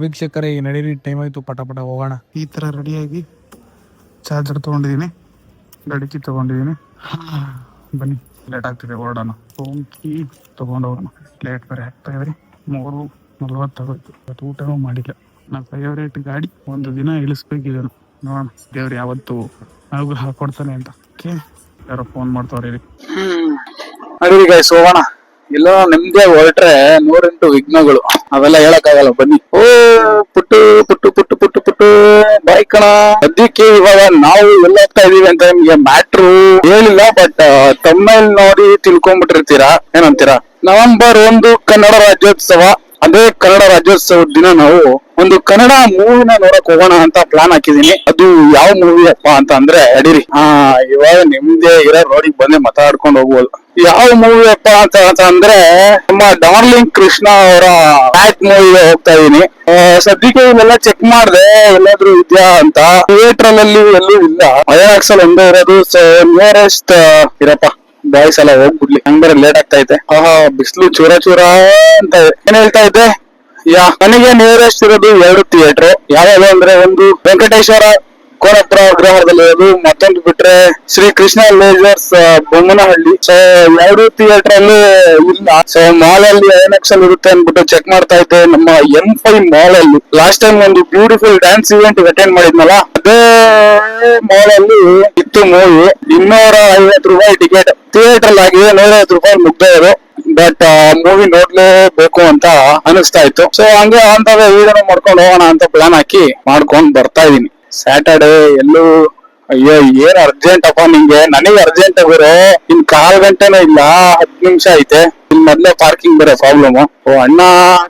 ವೀಕ್ಷಕರೇ ನಡೀರಿ, ಟೈಮ್ ಆಯ್ತು, ಪಟ ಪಟ ಹೋಗೋಣ. ಈ ತರ ರೆಡಿಯಾಗಿ ಚಾರ್ಜರ್ ತಗೊಂಡಿದ್ದೀನಿ, ಗಡಿಕೆ ತಗೊಂಡಿದ್ದೀನಿ. ಬನ್ನಿ, ಲೇಟ್ ಆಗ್ತಿದೆ, ಹೊರಡೋಣ. ಫೋನ್ ಕೀ ತಗೊಂಡು ಹೋಗೋಣ. ಲೇಟ್ ಬೇರೆ ಆಗ್ತಾ ಇದ್ರಿ, 3:40 ಇವತ್ತು ಊಟನೂ ಮಾಡಿಲ್ಲ. ನನ್ನ ಫೇವ್ರೇಟ್ ಗಾಡಿ, ಒಂದು ದಿನ ಇಳಿಸ್ಬೇಕಿದನು. ನೋಡೋಣ ದೇವ್ರು ಯಾವತ್ತು ಅನುಗ್ರಹ ಕೊಡ್ತಾನೆ ಅಂತ. ಓಕೆ, ಯಾರೋ ಫೋನ್ ಮಾಡ್ತಾವ್ರಿ. ನಡೀರಿ ಗೈಸ್, ಹೋಗೋಣ. ಇಲ್ಲ ನಿಮ್ದೇ ಹೊರಟ್ರೆ 108 ವಿಘ್ನಗಳು, ಅವೆಲ್ಲ ಹೇಳಕ್ಕಾಗಲ್ಲ. ಬನ್ನಿ. ಓ ಪುಟ್ಟು ಪುಟ್ಟು ಪುಟ್ಟು ಪುಟ್ಟು ಪುಟ್ಟು ಬಾಯ್ ಕಣ. ಸದ್ಯಕ್ಕೆ ಇವಾಗ ನಾವು ಎಲ್ಲ ಹೋಗ್ತಾ ಇದೀವಿ ಅಂತ ನಿಮ್ಗೆ ಮ್ಯಾಟ್ರು ಹೇಳಿಲ್ಲ, ಬಟ್ ತಮ್ಮಲ್ಲಿ ನೋಡಿ ತಿಳ್ಕೊಂಡ್ಬಿಟ್ಟಿರ್ತೀರಾ. ಏನಂತೀರಾ? ನವೆಂಬರ್ 1 ಕನ್ನಡ ರಾಜ್ಯೋತ್ಸವ. ಅದೇ ಕನ್ನಡ ರಾಜ್ಯೋತ್ಸವದ ದಿನ ನಾವು ಒಂದು ಕನ್ನಡ ಮೂವಿನ ನೋಡಕ್ ಹೋಗೋಣ ಅಂತ ಪ್ಲಾನ್ ಹಾಕಿದೀನಿ. ಅದು ಯಾವ ಮೂವಿ ಅಪ್ಪ ಅಂತ ಅಂದ್ರೆ, ಅಡಿರಿ ಇವಾಗ ನಿಮ್ದೇ ಇರೋ ರೋಡಿಗೆ ಬಂದೆ ಮಾತಾಡ್ಕೊಂಡು ಹೋಗ್ಬೋದು. ಯಾವ ಮೂವಿ ಅಪ್ಪ ಅಂತ ಅಂದ್ರೆ, ನಮ್ಮ ಡಾರ್ಲಿಂಗ್ ಕೃಷ್ಣ ಅವರ ಬ್ಯಾಕ್ ಮೂವಿಗೆ ಹೋಗ್ತಾ ಇದೀನಿ. ಸದ್ಯಕ್ಕೆ ಇಲ್ಲೆಲ್ಲ ಚೆಕ್ ಮಾಡಿದೆ, ಎಲ್ಲಾದ್ರೂ ಇದ್ಯಾ ಅಂತ. ಥಿಯೇಟರ್ ಅಲ್ಲಿ ಎಲ್ಲೂ ಇಲ್ಲ, ಐನಾಕ್ಸ್ ಅಲ್ಲಿ ಒಂದೇ ಇರೋದು. ಸೊ ನಿಯರೆಸ್ಟ್ ಇರಪ್ಪ ಬಾಯ್ಸ್ ಎಲ್ಲ ಹೋಗ್ಬಿಡ್ಲಿ, ಹಂಗ್ ಬೇರೆ ಲೇಟ್ ಆಗ್ತಾ ಐತೆ. ಬಿಸಿಲು ಚೂರ ಚೂರ ಅಂತ ಏನ್ ಹೇಳ್ತಾ ಇದ್ದೆ. ನನಗೆ ನಿಯರೆಸ್ಟ್ ಇರೋದು 2 ಥಿಯೇಟರ್. ಯಾವ್ಯಾವ ಅಂದ್ರೆ, ಒಂದು ವೆಂಕಟೇಶ್ವರ ಕೋನಪುರ ಅಗ್ರಹಾರದಲ್ಲಿ ಇರೋದು, ಮತ್ತೊಂದು ಬಿಟ್ರೆ Shri Krishna lasers Bommanahalli. So 2 theatre ಅಲ್ಲಿ ಇಲ್ಲ. ಸೊ ಮಾಲ್ ಅಲ್ಲಿ ಐನಾಕ್ಸ್ ಅಲ್ಲಿ ಇರುತ್ತೆ ಅನ್ಬಿಟ್ಟು ಚೆಕ್ ಮಾಡ್ತಾ ಇದ್ದೆ. ನಮ್ಮ M5 ಮಾಲ್ ಅಲ್ಲಿ ಲಾಸ್ಟ್ ಟೈಮ್ ಒಂದು ಬ್ಯೂಟಿಫುಲ್ ಡ್ಯಾನ್ಸ್ ಇವೆಂಟ್ ಅಟೆಂಡ್ ಮಾಡಿದ್ನಲ್ಲ, ಅದೇ ಮಾಲ್ ಅಲ್ಲಿ ಇತ್ತು ಮೂವಿ. 250 ರೂಪಾಯಿ ಟಿಕೆಟ್. ಥಿಯೇಟರ್ ಅಲ್ಲಿ ಆಗಿದೆ 150 ರೂಪಾಯಿ ಮುಗ್ದವರು. ಬಟ್ ಮೂವಿ ನೋಡ್ಲೇಬೇಕು ಅಂತ ಅನಿಸ್ತಾ ಇತ್ತು. ಸೊ ಹಂಗೆ ಅಂತ ವಿಡಿಯೋ ಮಾಡ್ಕೊಂಡು ಹೋಗೋಣ ಅಂತ ಪ್ಲಾನ್ ಹಾಕಿ ಮಾಡ್ಕೊಂಡ್ ಬರ್ತಾ ಇದೀನಿ. ಸ್ಯಾಟರ್ಡೆ ಎಲ್ಲೂ ಅಯ್ಯೋ ಏನ್ ಅರ್ಜೆಂಟ್ ಅಪ್ಪ ನಿಂಗೆ. ನನಗೆ ಅರ್ಜೆಂಟ್ ಗುರು, ಇನ್ 1/4 ಗಂಟೆನೂ ಇಲ್ಲ, 10 ನಿಮಿಷ ಐತೆ. ಇಲ್ಲಿ ಮೊದ್ಲೇ ಪಾರ್ಕಿಂಗ್ ಬೇರೆ ಪ್ರಾಬ್ಲಮ್. ಓ ಅಣ್ಣ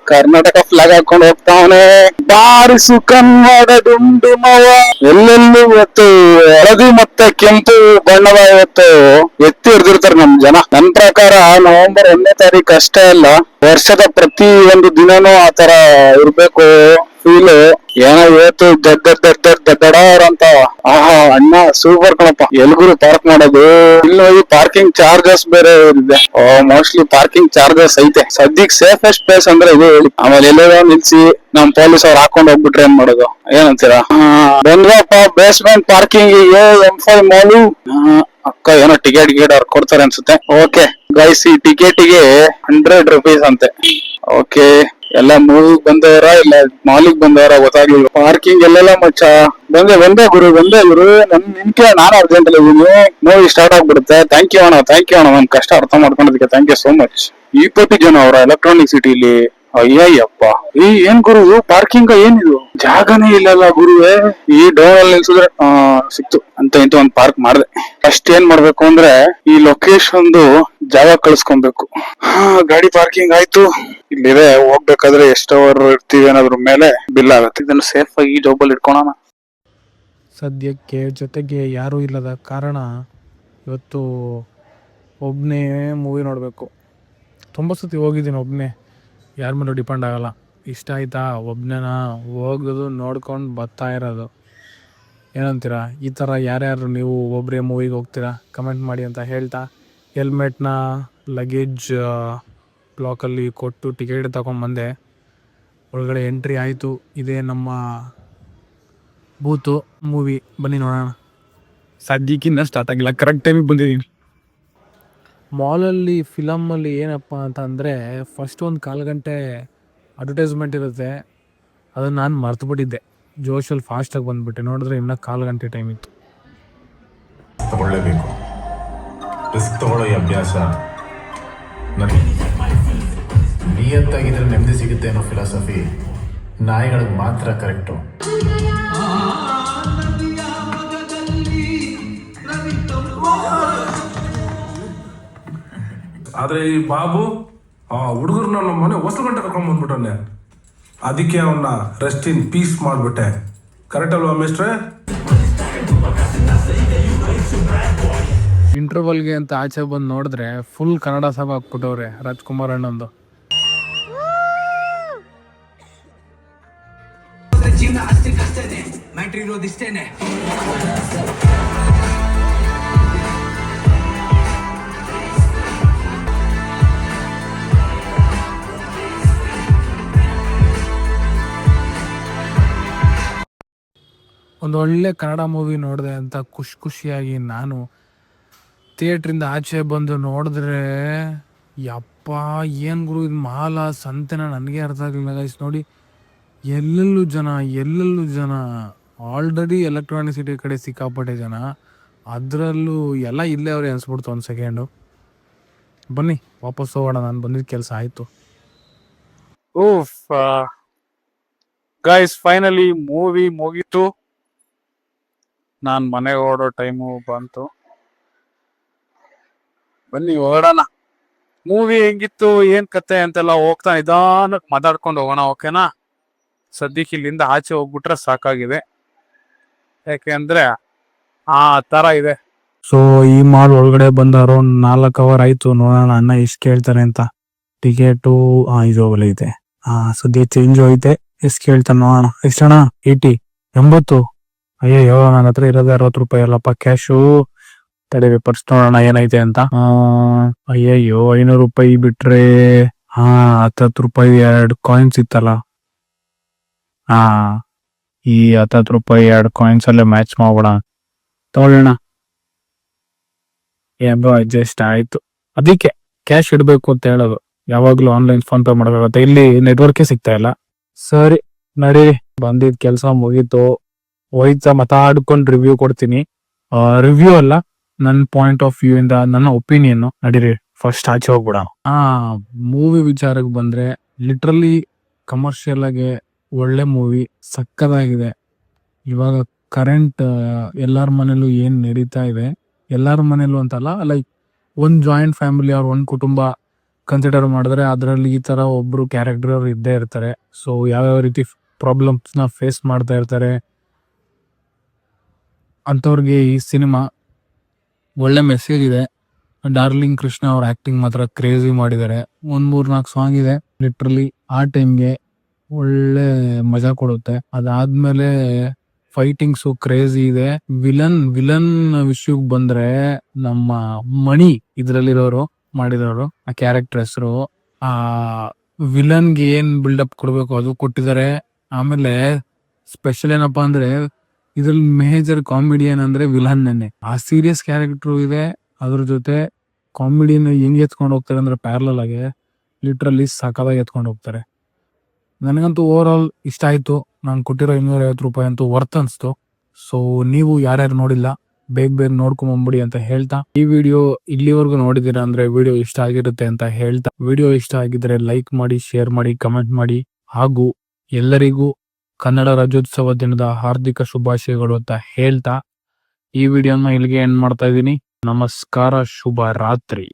ಕರ್ನಾಟಕ ಫ್ಲಾಗ್ ಹಾಕೊಂಡು ಹೋಗ್ತಾವನೆ. ಬಾರಿಸು ಕನ್ನಡ ಡುಂಡುಮವ. ಎಲ್ಲೆಲ್ಲೂ ಇವತ್ತು ಹಳದಿ ಮತ್ತೆ ಕೆಂಪು ಬಣ್ಣದ ಇವತ್ತು ಎತ್ತಿ ಹಿಡ್ದಿರ್ತಾರೆ ನಮ್ ಜನ. ನನ್ ಪ್ರಕಾರ ನವೆಂಬರ್ 1ನೇ ತಾರೀಕು ಅಷ್ಟೇ ಅಲ್ಲ, ವರ್ಷದ ಪ್ರತಿ ಒಂದು ದಿನನೂ ಆತರ ಇರ್ಬೇಕು ಫೀಲ್. ಏನೋ ಇವತ್ತು ದಡ್ಡಾರ ಅಂತ. ಅಣ್ಣ ಸೂಪರ್ ಕಣಪ್ಪ. ಎಲ್ಗುರು ಪಾರ್ಕ್ ಮಾಡೋದು, ಇಲ್ಲಿ ಹೋಗಿ ಪಾರ್ಕಿಂಗ್ ಚಾರ್ಜಸ್ ಬೇರೆ ಇದೆ. ಮೋಸ್ಟ್ಲಿ ಪಾರ್ಕಿಂಗ್ ಚಾರ್ಜಸ್ ಐತೆ. ಸದ್ಯಕ್ ಸೇಫೆಸ್ಟ್ ಪ್ಲೇಸ್ ಅಂದ್ರೆ ಇದು ಹೇಳಿ. ಆಮೇಲೆ ಎಲ್ಲೋ ನಿಲ್ಸಿ ನಮ್ ಪೊಲೀಸ್ ಅವ್ರು ಹಾಕೊಂಡ್ ಹೋಗ್ಬಿಟ್ರೆ ಏನ್ ಮಾಡೋದು, ಏನಂತೀರಾ? ಬಂದ್ರಪ್ಪ ಬೇಸ್ಮೆಂಟ್ ಪಾರ್ಕಿಂಗ್ ಗೆ M5 ಮಾಲು. ಅಕ್ಕ ಏನೋ ಟಿಕೆಟ್ ಅವ್ರು ಕೊಡ್ತಾರೆ ಅನ್ಸುತ್ತೆ. ಓಕೆ ಗೈಸ್, ಈ ಟಿಕೆಟಿಗೆ 100 ರೂಪೀಸ್ ಅಂತೆ. ಓಕೆ, ಎಲ್ಲ ಮೂವಿಗ್ ಬಂದವರ ಇಲ್ಲ ಮಾಲಿಗ್ ಬಂದವರ ಗೊತ್ತಾಗ್ಲಿಲ್ಲ. ಪಾರ್ಕಿಂಗ್ ಎಲ್ಲೆಲ್ಲ ಮಚ್ಚ. ಬಂದೆ ಗುರು. ನಿನ್ಕೆ ನಾನು ಅರ್ಜೆಂಟ್ ಅಲ್ಲಿ ಇದೀನಿ. ಮೂವಿ ಸ್ಟಾರ್ಟ್ ಆಗ್ಬಿಡುತ್ತೆ. ಥ್ಯಾಂಕ್ ಯು ಅಣ್ಣ ನನ್ ಕಷ್ಟ ಅರ್ಥ ಮಾಡ್ಕೊಂಡದಕ್ಕೆ ಥ್ಯಾಂಕ್ ಯು ಸೋ ಮಚ್. 20 ಜನ ಅವರ ಎಲೆಕ್ಟ್ರಾನಿಕ್ ಸಿಟಿಲಿ. ಅಯ್ಯಯ್ಯಪ್ಪ, ಏನ್ ಗುರು ಪಾರ್ಕಿಂಗ್ ಏನಿದು, ಜಾಗನೇ ಇಲ್ಲಲ್ಲ ಗುರುವೇ. ಈ ಡೋರ್ ಅಲ್ಲಿ ನಿಲ್ಸಿದ್ರೆ ಸಿಕ್ತು ಅಂತ ಇಂತ ಒಂದ್ ಪಾರ್ಕ್ ಮಾಡಿದೆ. ಫಸ್ಟ್ ಏನ್ ಮಾಡ್ಬೇಕು ಅಂದ್ರೆ, ಈ ಲೊಕೇಶನ್ ಜಾಗ ಕಳ್ಸ್ಕೊಬೇಕು. ಗಾಡಿ ಪಾರ್ಕಿಂಗ್ ಆಯ್ತು. ಇಲ್ಲಿದೆ, ಹೋಗ್ಬೇಕಾದ್ರೆ ಎಷ್ಟು ಅವರ್ ಇರ್ತೀವಿ ಅನ್ನೋದ್ರ ಮೇಲೆ ಬಿಲ್ ಆಗತ್ತೆ. ಇದನ್ನ ಸೇಫ್ ಆಗಿ ಜಾಬಲ್ಲಿ ಇಟ್ಕೊಳೋಣ. ಸದ್ಯಕ್ಕೆ ಜೊತೆಗೆ ಯಾರೂ ಇಲ್ಲದ ಕಾರಣ ಇವತ್ತು ಒಬ್ಬನೇ ಮೂವಿ ನೋಡಬೇಕು. ತುಂಬ ಸತಿ ಹೋಗಿದ್ದೀನಿ ಒಬ್ಬನೇ, ಯಾರ ಮೇಲೂ ಡಿಪೆಂಡ್ ಆಗಲ್ಲ. ಇಷ್ಟ ಆಯ್ತಾ ಒಬ್ಬನೇನ ಹೋಗೋದು, ನೋಡ್ಕೊಂಡು ಬರ್ತಾ ಇರೋದು. ಏನಂತೀರಾ? ಈ ಥರ ಯಾರ್ಯಾರು ನೀವು ಒಬ್ಬರೇ ಮೂವಿಗೆ ಹೋಗ್ತೀರಾ ಕಮೆಂಟ್ ಮಾಡಿ ಅಂತ ಹೇಳ್ತಾ, ಹೆಲ್ಮೆಟ್ನ ಲಗೇಜ್ ಬ್ಲಾಕಲ್ಲಿ ಕೊಟ್ಟು ಟಿಕೆಟ್ ತಗೊಂಡು ಬಂದೆ. ಒಳಗಡೆ ಎಂಟ್ರಿ ಆಯಿತು. ಇದೇ ನಮ್ಮ ಬೂತು ಮೂವಿ. ಬನ್ನಿ ನೋಡೋಣ. ಸದ್ಯಕ್ಕಿನ್ನ ಸ್ಟಾರ್ಟ್ ಆಗಿಲ್ಲ, ಕರೆಕ್ಟ್ ಟೈಮಿಗೆ ಬಂದಿದ್ದೀನಿ. ಮಾಲಲ್ಲಿ ಫಿಲಮಲ್ಲಿ ಏನಪ್ಪ ಅಂತ ಅಂದರೆ, ಫಸ್ಟ್ ಒಂದು 1/4 ಗಂಟೆ ಅಡ್ವರ್ಟೈಸ್ಮೆಂಟ್ ಇರುತ್ತೆ. ಅದನ್ನು ನಾನು ಮರ್ತುಬಿಟ್ಟಿದ್ದೆ. ಜೋಶಲ್ಲಿ ಫಾಸ್ಟಾಗಿ ಬಂದುಬಿಟ್ಟೆ. ನೋಡಿದ್ರೆ ಇನ್ನೂ 1/4 ಗಂಟೆ ಟೈಮ್ ಇತ್ತು. ತಗೊಳ್ಳೇಬೇಕು. ರಿಸ್ಕ್ ತಗೊಳ್ಳೋ ಅಭ್ಯಾಸ ನನಗೆ. ನಿಯತ್ತಾಗಿದ್ರೆ ನೆಮ್ಮದಿ ಸಿಗುತ್ತೆ ಅನ್ನೋ ಫಿಲಾಸಫಿ ನಾಯಿಗಳಿಗೆ ಮಾತ್ರ ಕರೆಕ್ಟು. ಆದರೆ ಈ ಬಾಬು ಹುಡುಗರು ನಮ್ಮ ಮನೆ ಹೊಸ ಗಂಟೆ ಕರ್ಕೊಂಡು ಬಂದ್ಬಿಟ್ಟೆ. ಅದಕ್ಕೆ ಅವನ್ನ ರೆಸ್ಟ್ ಇನ್ ಪೀಸ್ ಮಾಡಿಬಿಟ್ಟೆ. ಕರೆಕ್ಟ್ ಅಲ್ವಾ ಮಿಸ್ಟ್ರೆ? ಇಂಟರ್ವಲ್ಗೆ ಅಂತ ಆಚೆ ಬಂದು ನೋಡಿದ್ರೆ ಫುಲ್ ಕನ್ನಡ ಸಭೆ ಹಾಕ್ಬಿಟ್ಟವ್ರೆ ರಾಜ್ಕುಮಾರ್ ಅಣ್ಣಂದು. ಜೀವನ ಅಷ್ಟೇ, ಮ್ಯಾಟ್ರಿ ಇರೋದಿಷ್ಟೇನೆ. ಒಂದೊಳ್ಳೆ ಕನ್ನಡ ಮೂವಿ ನೋಡಿದೆ ಅಂತ ಖುಷಿಯಾಗಿ ನಾನು ಥಿಯೇಟ್ರಿಂದ ಆಚೆ ಬಂದು ನೋಡಿದ್ರೆ ಯಪ್ಪ ಏನು ಗುರು ಇದು ಮಾಲ ಸಂತೆನ ನನಗೆ ಅರ್ಥ ಆಗಲಿಲ್ಲ ಗೈಸ್. ನೋಡಿ ಎಲ್ಲೆಲ್ಲೂ ಜನ ಆಲ್ರೆಡಿ ಎಲೆಕ್ಟ್ರಾನಿಕ್ ಸಿಟಿ ಕಡೆ ಸಿಕ್ಕಾಪಟ್ಟೆ ಜನ, ಅದರಲ್ಲೂ ಎಲ್ಲ ಇಲ್ಲೇ ಅವ್ರಿಗೆ ಅನ್ಸ್ಬಿಡ್ತು ಒಂದು ಸೆಕೆಂಡು. ಬನ್ನಿ ವಾಪಸ್ ಹೋಗೋಣ, ನಾನು ಬಂದಿದ್ದ ಕೆಲಸ ಆಯಿತು. ಓಫ್ ಗೈಸ್, ಫೈನಲಿ ಮೂವಿ ಮುಗೀತು. ನಾನು ಮನೆಗೆ ಹೊರಡೋ ಟೈಮು ಬಂತು. ಬನ್ನಿ ಹೊರಡೋಣ. ಮೂವಿ ಹೆಂಗಿತ್ತು, ಏನ್ ಕತೆ ಅಂತೆಲ್ಲ ಹೋಗ್ತಾ ನಿಧಾನಕ್ಕೆ ಮಾತಾಡ್ಕೊಂಡು ಹೋಗೋಣ, ಓಕೆನಾ? ಸದ್ಯಕ್ಕೆ ಇಲ್ಲಿಂದ ಆಚೆ ಹೋಗ್ಬಿಟ್ರೆ ಸಾಕಾಗಿದೆ, ಯಾಕೆಂದ್ರೆ ಆ ತರ ಇದೆ. ಸೊ ಈ ಮಾಲ್ ಒಳಗಡೆ ಬಂದ ಅರೌಂಡ್ 4 ಅವರ್ ಆಯ್ತು. ನೋಡೋಣ ಅಣ್ಣ ಎಷ್ಟು ಕೇಳ್ತಾರೆ ಅಂತ. ಟಿಕೆಟು ಇದು ಒಲೆ ಇದೆ. ಸದ್ಯ ಚೇಂಜ್ ಹೋಯ್ತೆ. ಎಷ್ಟು ಕೇಳ್ತಾನೆ ನೋಡೋಣ. ಎಷ್ಟಣ್ಣ? 80. ಅಯ್ಯೋ, ನನ್ನ ಹತ್ರ ಇರೋದೇ 60 ರೂಪಾಯಿ ಅಲ್ಲಪ್ಪ ಕ್ಯಾಶು. ತಡೆ ಪರ್ಸ್ ನೋಡೋಣ ಏನೈತೆ ಅಂತ. ಅಯ್ಯಯ್ಯೋ, 500 ರೂಪಾಯಿ ಬಿಟ್ರೆ 10 ರೂಪಾಯಿ 2 ಕಾಯಿನ್ಸ್ ಇತ್ತಲ್ಲ. ಈ 10 ರೂಪಾಯಿ 2 ಕಾಯಿನ್ಸ್ ಅಲ್ಲೇ ಮ್ಯಾಚ್ ಮಾಡೋಣ. ತಗೊಳ್ಳೋಣ. ಏನೋ ಅಡ್ಜಸ್ಟ್ ಆಯ್ತು. ಅದಕ್ಕೆ ಕ್ಯಾಶ್ ಇಡಬೇಕು ಅಂತ ಹೇಳೋದು. ಯಾವಾಗ್ಲೂ ಆನ್ಲೈನ್ ಫೋನ್ ಪೇ ಮಾಡಬೇಕಾಗುತ್ತೆ. ಇಲ್ಲಿ ನೆಟ್ವರ್ಕೇ ಸಿಗ್ತಾ ಇಲ್ಲ. ಸರಿ ನಡೀರಿ, ಬಂದಿದ್ ಕೆಲಸ ಮುಗೀತು. ಹೋಯ್ತಾ ಮಾತಾಡ್ಕೊಂಡು ರಿವ್ಯೂ ಕೊಡ್ತೀನಿ. ರಿವ್ಯೂ ಅಲ್ಲ, ನನ್ನ ಪಾಯಿಂಟ್ ಆಫ್ ವ್ಯೂ ಇಂದ ನನ್ನ ಒಪಿನಿಯನ್. ನಡೀರಿ ಫಸ್ಟ್ ಆಚೆ ಹೋಗ್ಬಿಡ. ಮೂವಿ ವಿಚಾರಕ್ಕೆ ಬಂದ್ರೆ ಲಿಟ್ರಲಿ ಕಮರ್ಷಿಯಲ್ ಆಗಿ ಒಳ್ಳೆ ಮೂವಿ, ಸಕ್ಕದಾಗಿದೆ. ಇವಾಗ ಕರೆಂಟ್ ಎಲ್ಲಾರ ಮನೇಲೂ ಏನ್ ನಡೀತಾ ಇದೆ, ಎಲ್ಲಾರ ಮನೇಲೂ ಅಂತಲ್ಲ, ಲೈಕ್ ಒಂದ್ ಜಾಯಿಂಟ್ ಫ್ಯಾಮಿಲಿ ಅವ್ರ ಒಂದ್ ಕುಟುಂಬ ಕನ್ಸಿಡರ್ ಮಾಡಿದ್ರೆ ಅದರಲ್ಲಿ ಈ ತರ ಒಬ್ರು ಕ್ಯಾರೆಕ್ಟರ್ ಅವ್ರು ಇದ್ದೇ ಇರ್ತಾರೆ. ಸೊ ಯಾವ್ಯಾವ ರೀತಿ ಪ್ರಾಬ್ಲಮ್ಸ್ ನ ಫೇಸ್ ಮಾಡ್ತಾ ಇರ್ತಾರೆ ಅಂತವ್ರಿಗೆ ಈ ಸಿನಿಮಾ ಒಳ್ಳೆ ಮೆಸೇಜ್ ಇದೆ. ಡಾರ್ಲಿಂಗ್ ಕೃಷ್ಣ ಅವ್ರ ಆಕ್ಟಿಂಗ್ ಮಾತ್ರ ಕ್ರೇಜಿ ಮಾಡಿದ್ದಾರೆ. 3-4 ಸಾಂಗ್ ಇದೆ, ಲಿಟ್ರಲಿ ಆ ಟೈಮ್ಗೆ ಒಳ್ಳೆ ಮಜಾ ಕೊಡುತ್ತೆ. ಅದಾದ್ಮೇಲೆ ಫೈಟಿಂಗ್ಸು ಕ್ರೇಜಿ ಇದೆ. ವಿಲನ್ ವಿಷಯಕ್ಕೆ ಬಂದ್ರೆ ನಮ್ಮ ಮಣಿ ಇದ್ರಲ್ಲಿರೋರು ಮಾಡಿರೋರು, ಆ ಕ್ಯಾರೆಕ್ಟರ್ ಹೆಸರು, ಆ ವಿಲನ್ಗೆ ಏನ್ ಬಿಲ್ಡಪ್ ಕೊಡ್ಬೇಕು ಅದು ಕೊಟ್ಟಿದ್ದಾರೆ. ಆಮೇಲೆ ಸ್ಪೆಷಲ್ ಏನಪ್ಪಾ ಅಂದ್ರೆ ಇದ್ರಲ್ಲಿ ಮೇಜರ್ ಕಾಮಿಡಿಯನ್ ಅಂದ್ರೆ ವಿಲನ್ನೇ. ಆ ಸೀರಿಯಸ್ ಕ್ಯಾರೆಕ್ಟರ್ ಇದೆ, ಅದ್ರ ಜೊತೆ ಕಾಮಿಡಿನ ಹೆಂಗ್ ಎತ್ಕೊಂಡು ಹೋಗ್ತಾರೆ ಅಂದ್ರೆ ಪ್ಯಾರಲಲ್ ಆಗಿ ಲಿಟ್ರಲಿ ಸಖತ್ತಾಗಿ ಎತ್ಕೊಂಡು ಹೋಗ್ತಾರೆ. ನನಗಂತೂ ಓವರ್ ಆಲ್ ಇಷ್ಟ ಆಯ್ತು. ನಾನು ಕೊಟ್ಟಿರೋ 250 ರೂಪಾಯಿ ಅಂತೂ ವರ್ತ್ ಅನ್ಸ್ತು. ಸೊ ನೀವು ಯಾರ್ಯಾರು ನೋಡಿಲ್ಲ ಬೇಗ ನೋಡ್ಕೊಂಬಂಬಿಡಿ ಅಂತ ಹೇಳ್ತಾ, ಈ ವಿಡಿಯೋ ಇಲ್ಲಿವರೆಗೂ ನೋಡಿದೀರಾ ಅಂದ್ರೆ ವಿಡಿಯೋ ಇಷ್ಟ ಆಗಿರುತ್ತೆ ಅಂತ ಹೇಳ್ತಾ, ವಿಡಿಯೋ ಇಷ್ಟ ಆಗಿದ್ರೆ ಲೈಕ್ ಮಾಡಿ, ಶೇರ್ ಮಾಡಿ, ಕಮೆಂಟ್ ಮಾಡಿ, ಹಾಗೂ ಎಲ್ಲರಿಗೂ ಕನ್ನಡ ರಾಜ್ಯೋತ್ಸವ ದಿನದ ಹಾರ್ದಿಕ ಶುಭಾಶಯಗಳು ಅಂತ ಹೇಳ್ತಾ ಈ ವಿಡಿಯೋನ ಇಲ್ಲಿಗೆ ಎಂಡ್ ಮಾಡ್ತಾ ಇದ್ದೀನಿ. ನಮಸ್ಕಾರ, ಶುಭ ರಾತ್ರಿ.